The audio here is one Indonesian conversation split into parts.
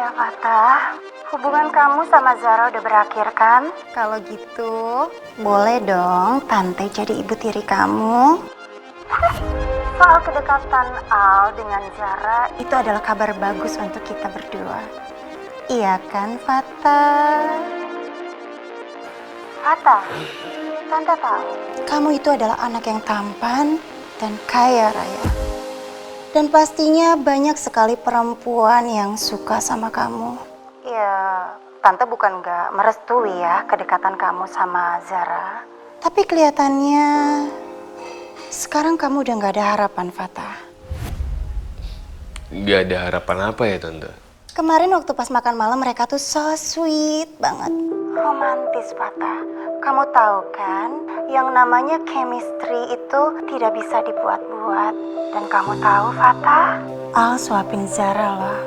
Ya Fatah, hubungan kamu sama Zara udah berakhir kan? Kalau gitu, boleh dong Tante jadi ibu tiri kamu. Soal kedekatan Al dengan Zara, itu adalah kabar bagus untuk kita berdua. Iya kan Fatah? Fatah, Tante tahu, kamu itu adalah anak yang tampan dan kaya raya. Dan pastinya banyak sekali perempuan yang suka sama kamu. Ya, Tante bukan gak merestui ya kedekatan kamu sama Zara. Tapi kelihatannya sekarang kamu udah gak ada harapan, Fatah. Gak ada harapan apa ya, Tante? Kemarin waktu pas makan malam mereka tuh so sweet banget. Romantis, Fatah. Kamu tahu kan, yang namanya chemistry itu tidak bisa dibuat-buat. Dan kamu tahu, Fatah, Al suapin Zara loh.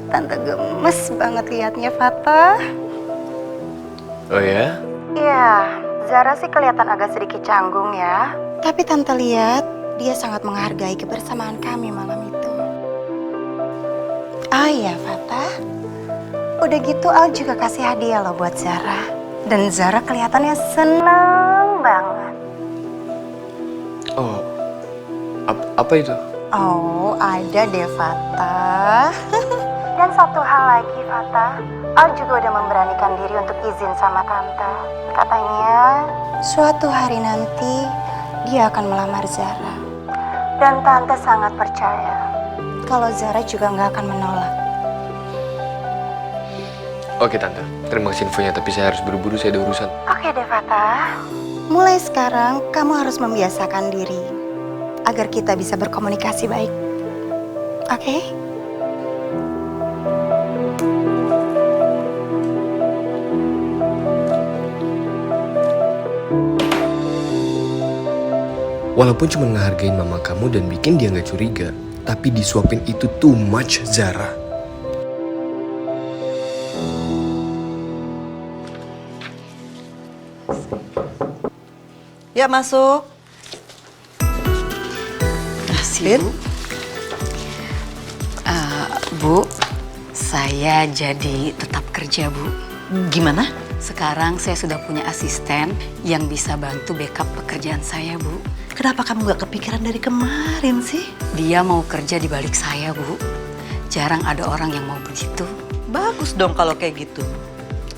Tante gemes banget liatnya, Fatah. Oh ya? Iya, Zara sih kelihatan agak sedikit canggung ya. Tapi Tante lihat, dia sangat menghargai kebersamaan kami malam itu. Oh iya, Fatah. Udah gitu Al juga kasih hadiah loh buat Zara. Dan Zara kelihatannya senang banget. Oh, apa itu? Oh, ada deh Fatah. Dan satu hal lagi Fatah, Al juga udah memberanikan diri untuk izin sama Tante. Katanya, suatu hari nanti dia akan melamar Zara. Dan Tante sangat percaya kalau Zara juga nggak akan menolak. Oke, Tante. Terima kasih infonya, tapi saya harus buru-buru, saya ada urusan. Oke deh Fatah, mulai sekarang kamu harus membiasakan diri agar kita bisa berkomunikasi baik. Oke? Walaupun cuma ngehargain mama kamu dan bikin dia nggak curiga, tapi disuapin itu too much, Zara. Ya, masuk. Makasih, Bu. Bu, saya jadi tetap kerja, Bu. Gimana? Sekarang saya sudah punya asisten yang bisa bantu backup pekerjaan saya, Bu. Kenapa kamu gak kepikiran dari kemarin sih? Dia mau kerja di balik saya, Bu. Jarang ada orang yang mau begitu. Bagus dong kalau kayak gitu.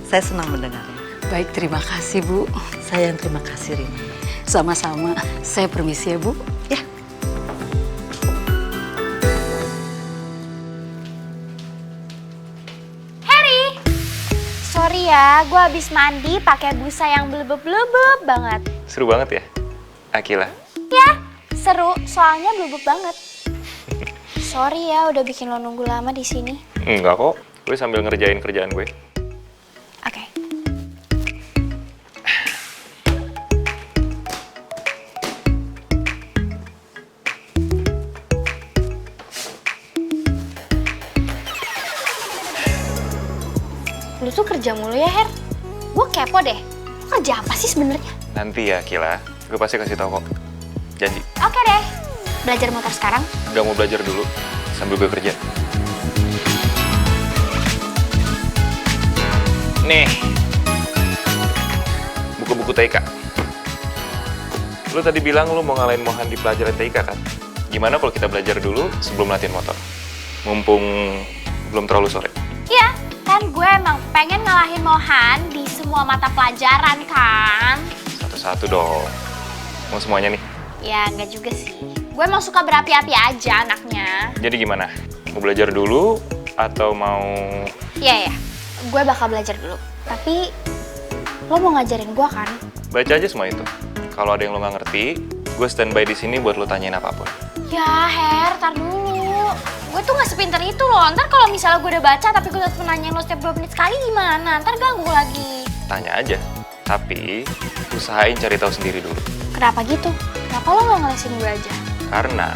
Saya senang mendengarnya. Baik, terima kasih, Bu. Saya yang terima kasih, Rina. Sama-sama. Saya permisi ya, Bu. Ya. Harry, sorry ya, gue habis mandi pakai busa yang blebeb-blebeb banget. Seru banget ya, Akila. Ya, seru, soalnya blebeb banget. Sorry ya, udah bikin lo nunggu lama di sini. Enggak kok, gue sambil ngerjain kerjaan gue. Oke. Lu tuh kerja mulu ya, Her? Gue kepo deh. Lu kerja apa sih sebenarnya? Nanti ya, Akila, gue pasti kasih tau kok. Janji. Oke deh. Belajar motor sekarang? Gak mau belajar dulu, sambil gue kerja. Nih, buku-buku TIK. Lu tadi bilang lu mau ngalahin Mohan di pelajaran TIK kan? Gimana kalau kita belajar dulu sebelum latihan motor? Mumpung belum terlalu sore. Iya, kan gue emang pengen ngalahin Mohan di semua mata pelajaran kan. Satu-satu dong. Mau semuanya nih? Ya, enggak juga sih. Gue emang suka berapi-api aja anaknya. Jadi gimana? Mau belajar dulu atau mau... Iya, gue bakal belajar dulu. Tapi, lo mau ngajarin gue kan? Baca aja semua itu. Kalau ada yang lo nggak ngerti, gue standby di sini buat lo tanyain apapun. Ya, Her, tar dulu. Gue tuh nggak sepinter itu loh. Ntar kalau misalnya gue udah baca tapi gue tetap nanyain lo setiap 2 menit sekali gimana? Ntar ganggu lagi. Tanya aja. Tapi, usahain cari tahu sendiri dulu. Kenapa gitu? Kenapa lo nggak ngelesin gue aja? Karena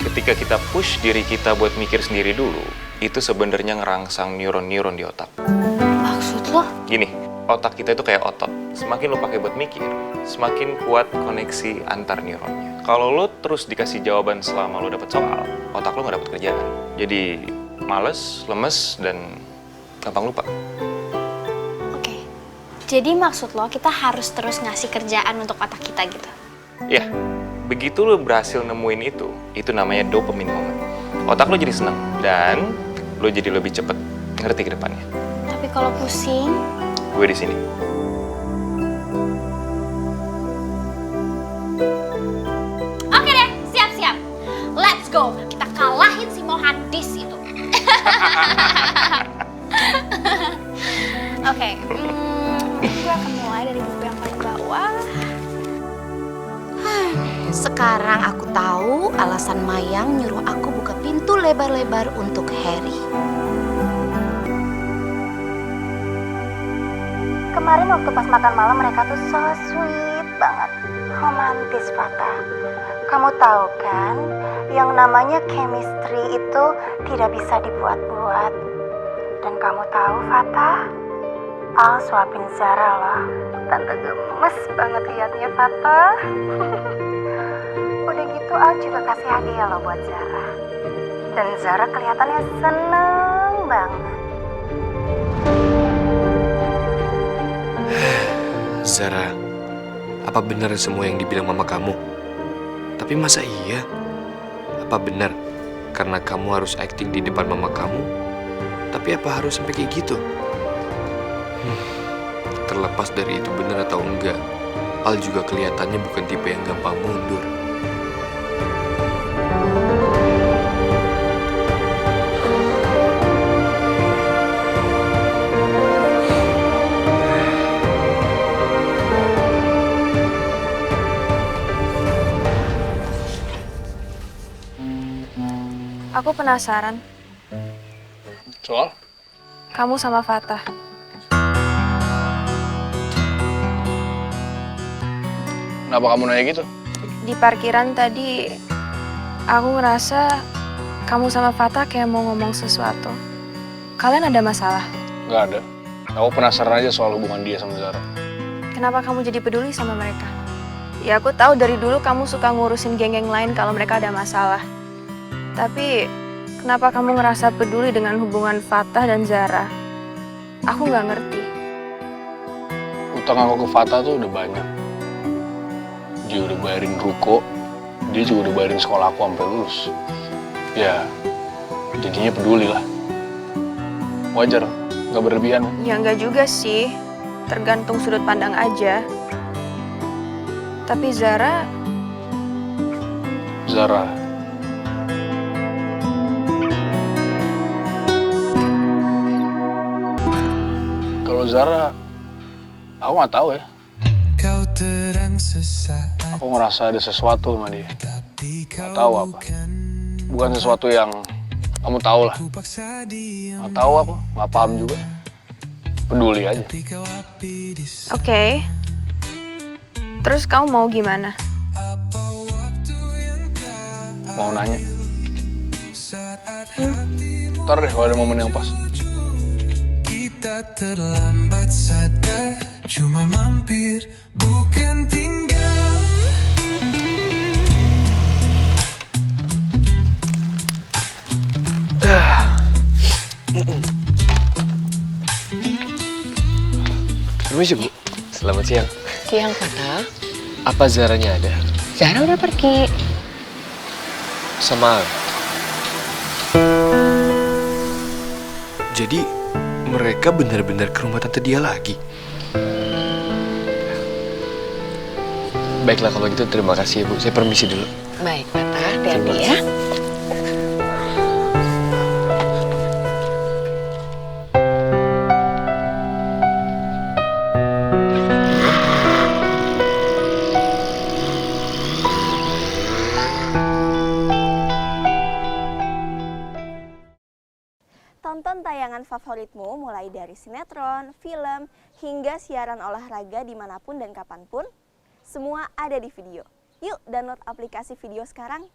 ketika kita push diri kita buat mikir sendiri dulu, itu sebenarnya ngerangsang neuron-neuron di otak. Maksud lo? Gini, otak kita itu kayak otot. Semakin lo pakai buat mikir, semakin kuat koneksi antar neuronnya. Kalau lo terus dikasih jawaban selama lo dapet soal, otak lo nggak dapet kerjaan. Jadi males, lemes, dan gampang lupa. Oke. Jadi maksud lo kita harus terus ngasih kerjaan untuk otak kita gitu? Ya, begitu lo berhasil nemuin itu namanya dopamine moment. Otak lo jadi senang dan lo jadi lebih cepet ngerti ke depannya. Tapi kalau pusing? Gue di sini. Oke deh, siap-siap. Let's go. Kita kalahin si Mohandis itu. Oke, gue akan mulai dari buku yang paling bawah. Sekarang aku tahu alasan Mayang nyuruh aku buka pintu lebar-lebar untuk Harry. Kemarin waktu pas makan malam mereka tuh so sweet banget. Romantis, Fata. Kamu tahu kan, yang namanya chemistry itu tidak bisa dibuat-buat. Dan kamu tahu, Fata, Al suapin Zara loh. Tante gemes banget liatnya, Fata. Udah gitu Al juga kasih hadiah loh buat Zara. Dan Zara kelihatannya seneng banget. Zara, apa benar semua yang dibilang mama kamu? Tapi masa iya? Apa benar karena kamu harus acting di depan mama kamu? Tapi apa harus sampai kayak gitu? Terlepas dari itu benar atau enggak, Al juga kelihatannya bukan tipe yang gampang mundur. Aku penasaran. Soal? Kamu sama Fatah. Kenapa kamu nanya gitu? Di parkiran tadi, aku ngerasa kamu sama Fatah kayak mau ngomong sesuatu. Kalian ada masalah? Nggak ada. Aku penasaran aja soal hubungan dia sama Zara. Kenapa kamu jadi peduli sama mereka? Ya aku tahu dari dulu kamu suka ngurusin geng-geng lain kalau mereka ada masalah. Tapi kenapa kamu ngerasa peduli dengan hubungan Fatah dan Zara? Aku nggak ngerti. Utang aku ke Fatah tuh udah banyak. Dia udah bayarin ruko, dia juga udah bayarin sekolah aku sampai lulus. Ya, jadinya peduli lah. Wajar, nggak berlebihan. Ya nggak juga sih, tergantung sudut pandang aja. Tapi Zara, kalau Zara, aku nggak tahu ya. Aku ngerasa ada sesuatu sama dia. Nggak tahu apa. Bukan sesuatu yang kamu tahu lah. Nggak tahu aku, nggak paham juga. Peduli aja. oke. Terus kamu mau gimana? Mau nanya. Ntar deh kalau ada momen yang pas. Kita terlambat sadar, cuma mampir bukan tinggal. Permisi, Bu. Selamat siang. Siang, Fatah. Apa Zaranya ada? Zara udah pergi. Sama Al. Jadi mereka benar-benar ke rumah tante dia lagi. Baiklah kalau gitu, terima kasih Bu. Saya permisi dulu. Baik, Fatah. Hati-hati ya. Tonton tayangan favoritmu mulai dari sinetron, film, hingga siaran olahraga dimanapun dan kapanpun. Semua ada di video. Yuk download aplikasi video sekarang.